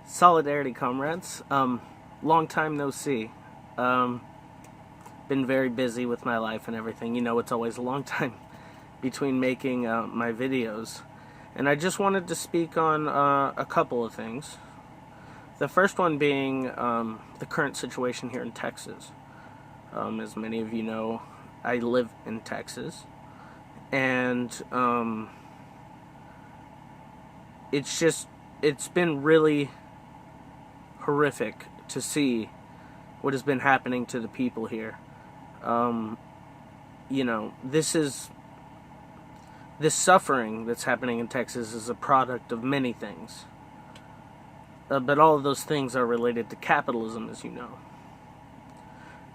Solidarity, comrades. Long time no see. Been very busy with my life and everything. You know, it's always a long time between making my videos. And I just wanted to speak on a couple of things. The first one being the current situation here in Texas. As many of you know, I live in Texas. And it's been really horrific to see what has been happening to the people here. You know, this suffering that's happening in Texas is a product of many things. But all of those things are related to capitalism, as you know.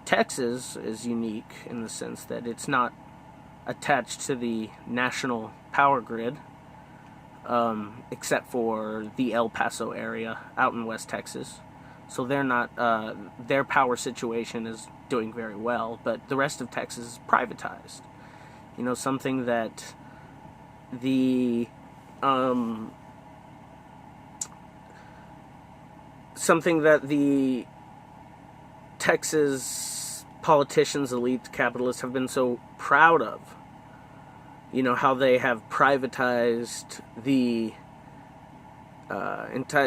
Texas is unique in the sense that it's not attached to the national power grid, except for the El Paso area out in West Texas. So they're not, their power situation is doing very well, but the rest of Texas is privatized. You know, something that the Texas politicians, elite capitalists have been so proud of. You know, how they have privatized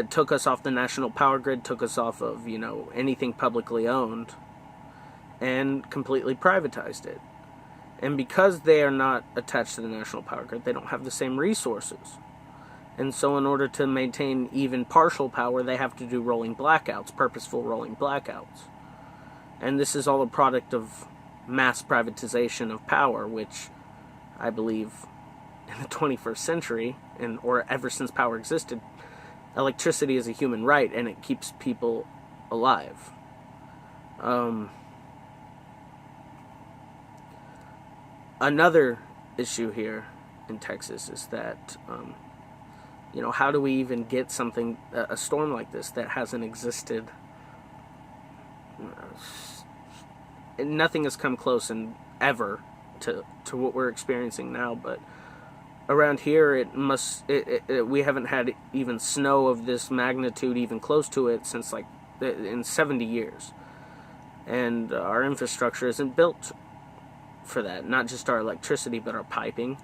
took us off the national power grid, took us off of, you know, anything publicly owned, and completely privatized it. And because they are not attached to the national power grid, they don't have the same resources. And so in order to maintain even partial power, they have to do rolling blackouts, purposeful rolling blackouts. And this is all a product of mass privatization of power, which I believe in the 21st century, or ever since power existed, electricity is a human right, and it keeps people alive. Another issue here in Texas is that, you know, how do we even get something, a storm like this that hasn't existed? Nothing has come close in ever to what we're experiencing now, but around here we haven't had even snow of this magnitude even close to it since like in 70 years. And our infrastructure isn't built for that, not just our electricity but our piping.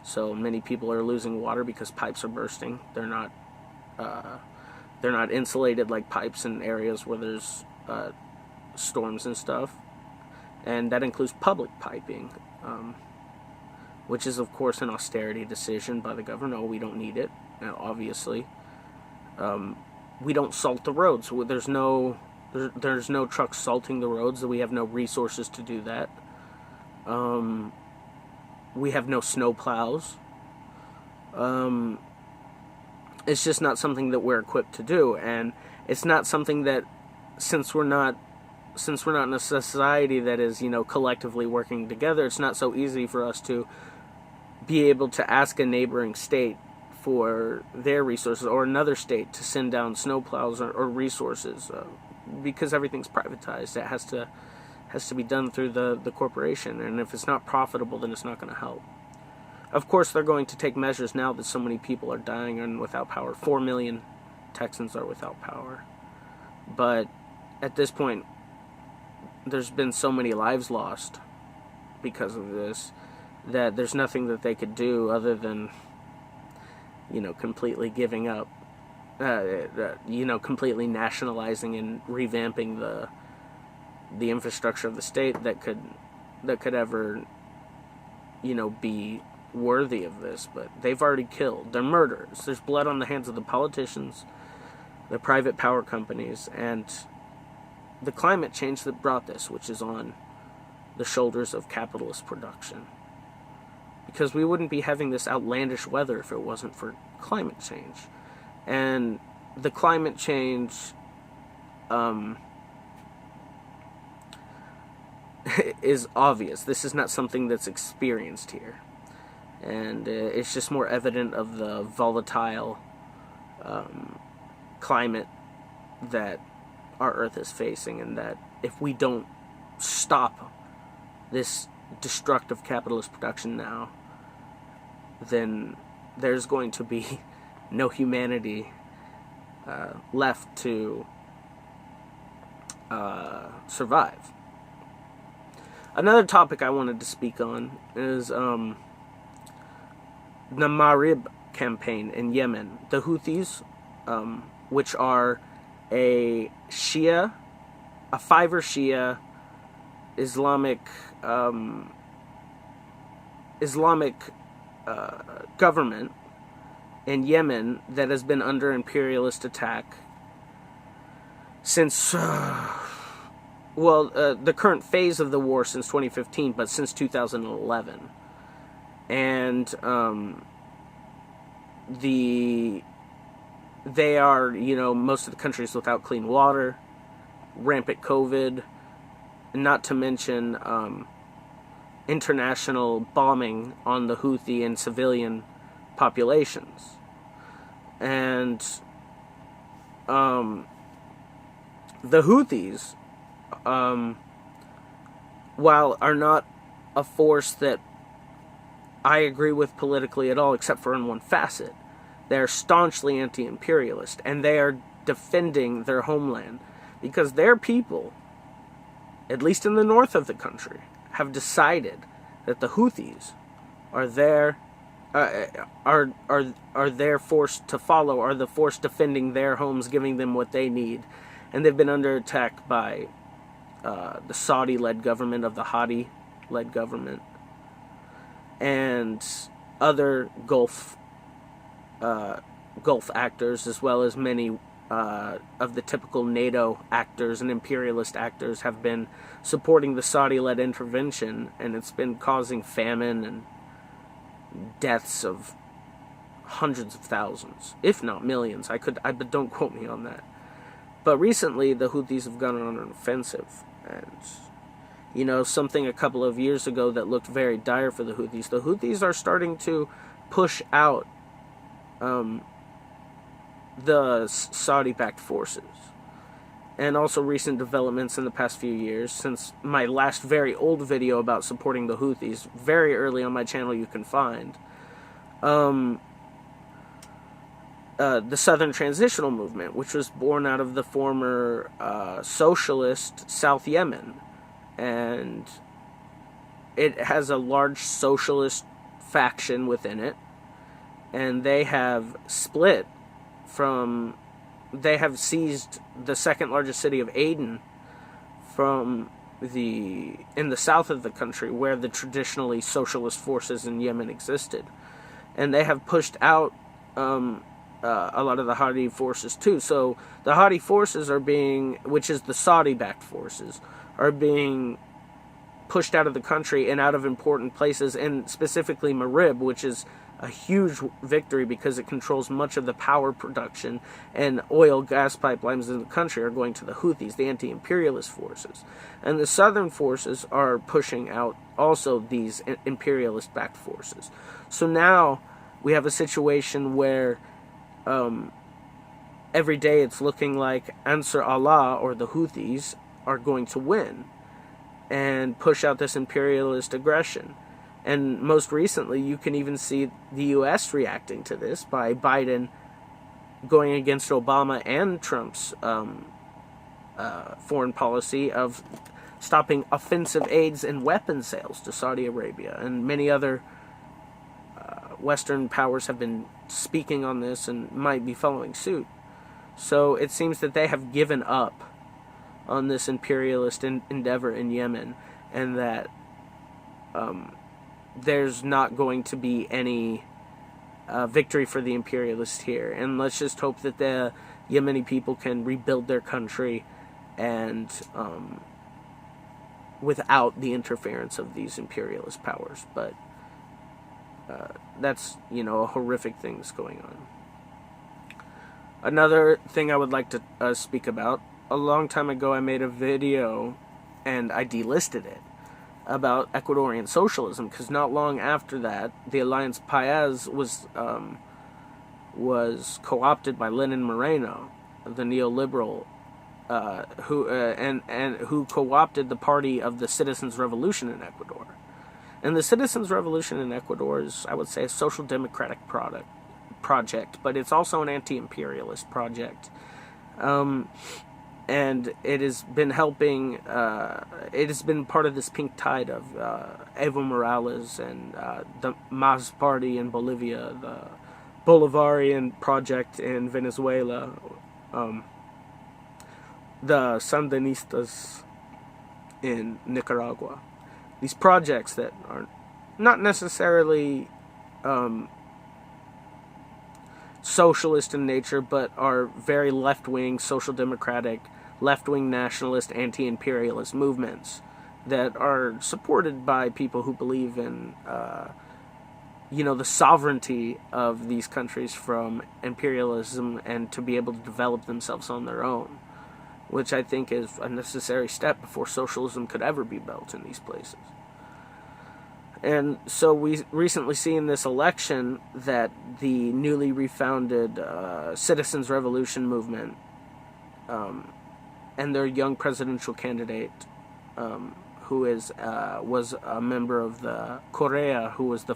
So many people are losing water because pipes are bursting. They're not insulated like pipes in areas where there's storms and stuff. And that includes public piping, which is, of course, an austerity decision by the government. No, we don't need it, obviously. We don't salt the roads. There's no trucks salting the roads. We have no resources to do that. We have no snow plows. It's just not something that we're equipped to do, and it's not something that, since we're not in a society that is, you know, collectively working together, it's not so easy for us to be able to ask a neighboring state for their resources, or another state to send down snowplows or resources, because everything's privatized. It has to be done through the corporation, and if it's not profitable, then it's not going to help. Of course, they're going to take measures now that so many people are dying and without power. 4 million Texans are without power. But at this point, there's been so many lives lost because of this that there's nothing that they could do other than, you know, completely giving up, you know, completely nationalizing and revamping the infrastructure of the state that could ever, you know, be worthy of this. But they've already killed. They're murderers. There's blood on the hands of the politicians, the private power companies, and the climate change that brought this, which is on the shoulders of capitalist production. Because we wouldn't be having this outlandish weather if it wasn't for climate change. And the climate change is obvious. This is not something that's experienced here. And it's just more evident of the volatile climate that our Earth is facing, and that if we don't stop this destructive capitalist production now, then there's going to be no humanity left to survive. Another topic I wanted to speak on is the Marib campaign in Yemen. The Houthis, which are a fiver Shia Islamic government in Yemen that has been under imperialist attack since the current phase of the war since 2015, but since 2011. And they are, most of the countries without clean water, rampant COVID, and not to mention international bombing on the Houthi and civilian populations. And the Houthis, while are not a force that I agree with politically at all, except for in one facet, they're staunchly anti-imperialist, and they are defending their homeland because their people, at least in the north of the country, have decided that the Houthis are their force to follow, are the force defending their homes, giving them what they need, and they've been under attack by the Saudi-led government, of the Houthi-led government, and other Gulf actors, as well as many of the typical NATO actors and imperialist actors, have been supporting the Saudi-led intervention, and it's been causing famine and deaths of hundreds of thousands, if not millions. But don't quote me on that. But recently, the Houthis have gone on an offensive, and something a couple of years ago that looked very dire for the Houthis. The Houthis are starting to push out the Saudi-backed forces. And also recent developments in the past few years, since my last very old video about supporting the Houthis, very early on my channel you can find, the Southern Transitional Movement, which was born out of the former socialist South Yemen. And it has a large socialist faction within it, and they have split from, they have seized the second largest city of Aden in the south of the country, where the traditionally socialist forces in Yemen existed, and they have pushed out a lot of the Houthi forces too. So the Houthi forces are being, which is the Saudi-backed forces, are being pushed out of the country and out of important places, and specifically Marib, which is a huge victory because it controls much of the power production, and oil gas pipelines in the country are going to the Houthis, the anti-imperialist forces. And the southern forces are pushing out also these imperialist-backed forces. So now we have a situation where every day it's looking like Ansar Allah, or the Houthis, are going to win and push out this imperialist aggression. And most recently, you can even see the U.S. reacting to this by Biden going against Obama and Trump's foreign policy of stopping offensive aids and weapon sales to Saudi Arabia. And many other Western powers have been speaking on this and might be following suit. So it seems that they have given up on this imperialist endeavor in Yemen, and that there's not going to be any victory for the imperialists here. And let's just hope that the Yemeni people can rebuild their country and without the interference of these imperialist powers. But that's, a horrific thing that's going on. Another thing I would like to speak about, a long time ago I made a video and I delisted it about Ecuadorian socialism, because not long after that, the Alliance Paez was co-opted by Lenin Moreno, the neoliberal, who co-opted the party of the Citizens' Revolution in Ecuador. And the Citizens' Revolution in Ecuador is, I would say, a social democratic project, but it's also an anti-imperialist project. And it has been helping, it has been part of this pink tide of Evo Morales and the MAS party in Bolivia, the Bolivarian project in Venezuela, the Sandinistas in Nicaragua. These projects that are not necessarily socialist in nature, but are very left-wing, social democratic, left-wing nationalist, anti-imperialist movements that are supported by people who believe in, the sovereignty of these countries from imperialism and to be able to develop themselves on their own, which I think is a necessary step before socialism could ever be built in these places. And so we recently see in this election that the newly refounded Citizens Revolution movement and their young presidential candidate, who was a member of the Correa, who was the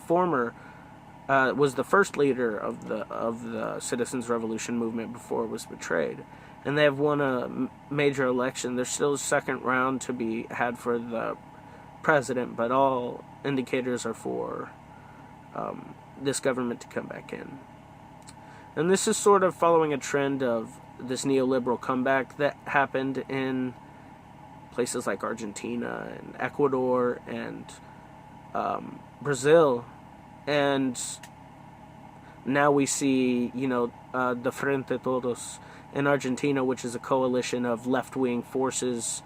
first leader of the Citizens Revolution movement before it was betrayed, and they have won a major election. There's still a second round to be had for the president, but all indicators are for this government to come back in. And this is sort of following a trend of this neoliberal comeback that happened in places like Argentina and Ecuador and Brazil. And now we see, the Frente Todos in Argentina, which is a coalition of left-wing forces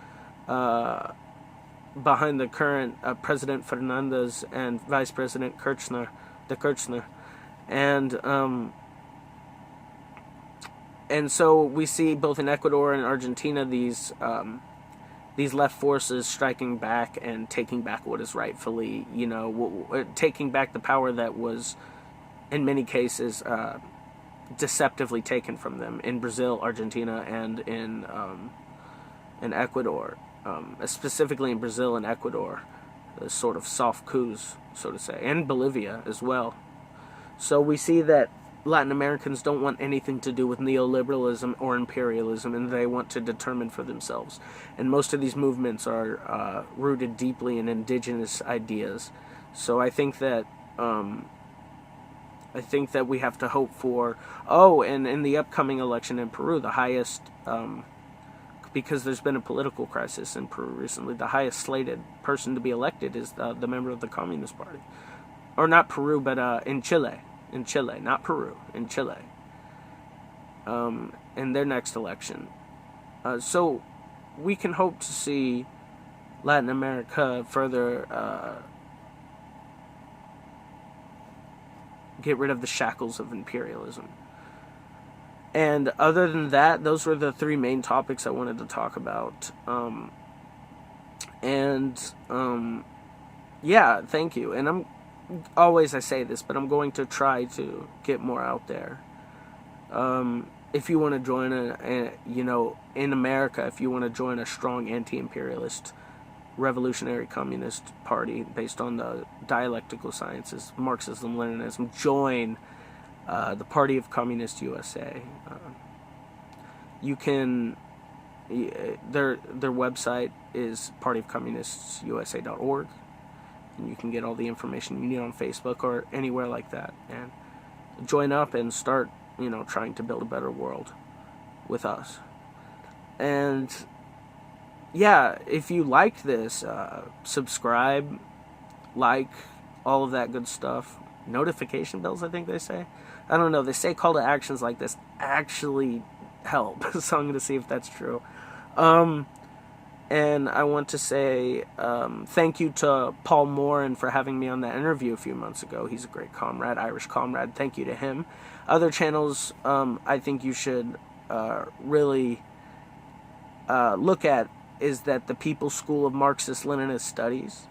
behind the current President Fernandez and Vice President Kirchner, and so we see both in Ecuador and Argentina these left forces striking back and taking back what is rightfully, taking back the power that was, in many cases, deceptively taken from them in Brazil, Argentina, and in Ecuador. Specifically in Brazil and Ecuador, sort of soft coups, so to say, and Bolivia as well. So we see that Latin Americans don't want anything to do with neoliberalism or imperialism, and they want to determine for themselves. And most of these movements are rooted deeply in indigenous ideas. So I think that we have to hope for. And in the upcoming election in Peru, the highest. Because there's been a political crisis in Peru recently, the highest slated person to be elected is the member of the Communist Party. Or not Peru, but in Chile. In Chile, not Peru, in Chile. In their next election. So we can hope to see Latin America further get rid of the shackles of imperialism. And other than that, those were the three main topics I wanted to talk about. Yeah, thank you. And I say this, but I'm going to try to get more out there. If you want to join in America, if you want to join a strong anti-imperialist revolutionary communist party based on the dialectical sciences, Marxism, Leninism, join the Party of Communist USA. You can. Their website is partyofcommunistusa.org, and you can get all the information you need on Facebook or anywhere like that, and join up and start, trying to build a better world with us. And yeah, if you liked this, subscribe, like, all of that good stuff. Notification bells, I think they say. I don't know. They say call to actions like this actually help. So I'm going to see if that's true. And I want to say thank you to Paul Moran for having me on that interview a few months ago. He's a great comrade, Irish comrade. Thank you to him. Other channels I think you should really look at is that the People's School of Marxist-Leninist Studies,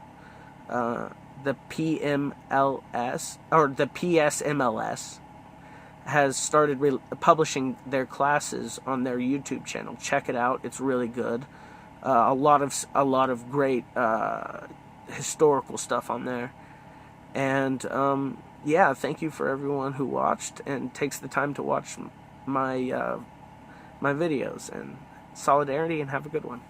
the PMLS, or the PSMLS, has started publishing their classes on their YouTube channel. Check it out; it's really good. A lot of great historical stuff on there, and yeah, thank you for everyone who watched and takes the time to watch my my videos, and solidarity, and have a good one.